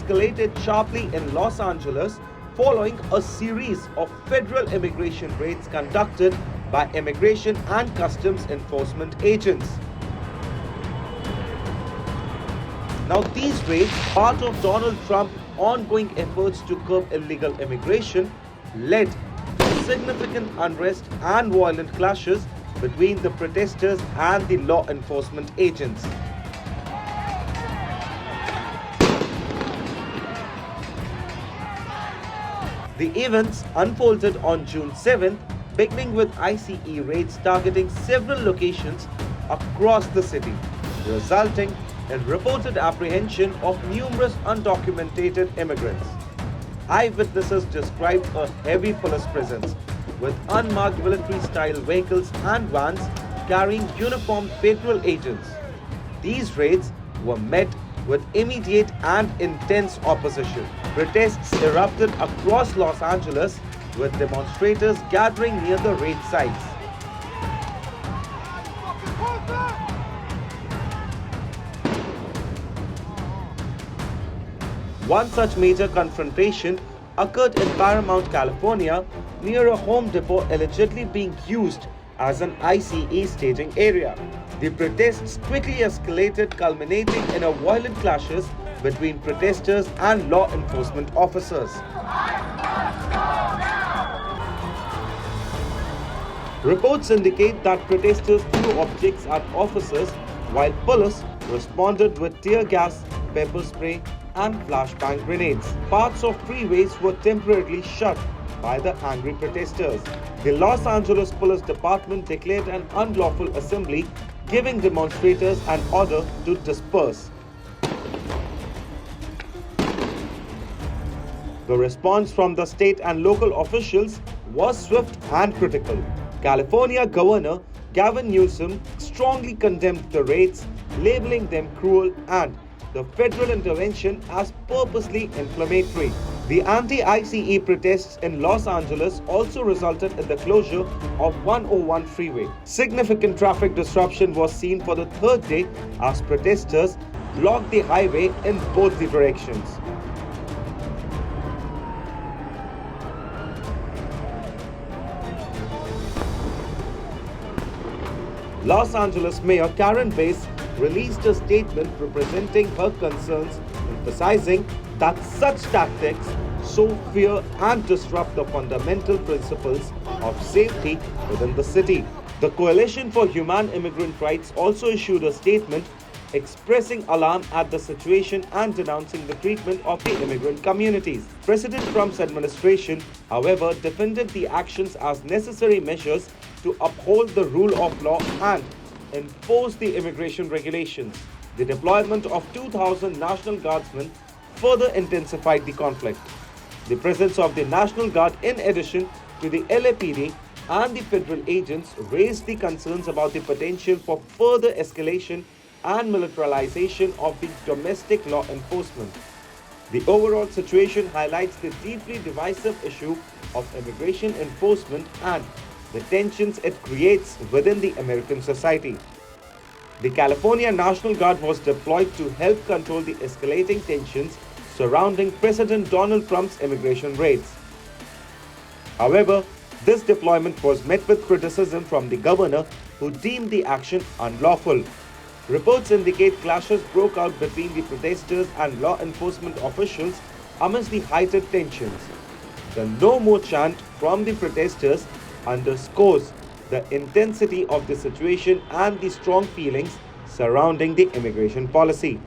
escalated sharply in Los Angeles following a series of federal immigration raids conducted by immigration and customs enforcement agents. Now, these raids, part of Donald Trump's ongoing efforts to curb illegal immigration, led to significant unrest and violent clashes between the protesters and the law enforcement agents. The events unfolded on June 7th, beginning with ICE raids targeting several locations across the city, resulting in reported apprehension of numerous undocumented immigrants. Eyewitnesses described a heavy police presence, with unmarked military-style vehicles and vans carrying uniformed federal agents. These raids were met with immediate and intense opposition. Protests erupted across Los Angeles, with demonstrators gathering near the raid sites. One such major confrontation occurred in Paramount, California, near a Home Depot allegedly being used as an ICE staging area. The protests quickly escalated, culminating in a violent clashes between protesters and law enforcement officers. Reports indicate that protesters threw objects at officers, while police responded with tear gas, pepper spray, and flashbang grenades. Parts of freeways were temporarily shut by the angry protesters. The Los Angeles Police Department declared an unlawful assembly, giving demonstrators an order to disperse. The response from the state and local officials was swift and critical. California Governor Gavin Newsom strongly condemned the raids, labeling them cruel and the federal intervention as purposely inflammatory. The anti-ICE protests in Los Angeles also resulted in the closure of 101 freeway. Significant traffic disruption was seen for the third day as protesters blocked the highway in both the directions. Los Angeles Mayor Karen Bass released a statement representing her concerns, emphasizing that such tactics sow fear and disrupt the fundamental principles of safety within the city. The Coalition for Humane Immigrant Rights also issued a statement expressing alarm at the situation and denouncing the treatment of the immigrant communities. President Trump's administration, however, defended the actions as necessary measures to uphold the rule of law and enforce the immigration regulations. The deployment of 2,000 National Guardsmen further intensified the conflict. The presence of the National Guard, in addition to the LAPD and the federal agents, raised the concerns about the potential for further escalation and militarization of the domestic law enforcement. The overall situation highlights the deeply divisive issue of immigration enforcement and the tensions it creates within the American society. The California National Guard was deployed to help control the escalating tensions surrounding President Donald Trump's immigration raids. However, this deployment was met with criticism from the governor, who deemed the action unlawful. Reports indicate clashes broke out between the protesters and law enforcement officials amidst the heightened tensions. The "No More" chant from the protesters underscores the intensity of the situation and the strong feelings surrounding the immigration policy.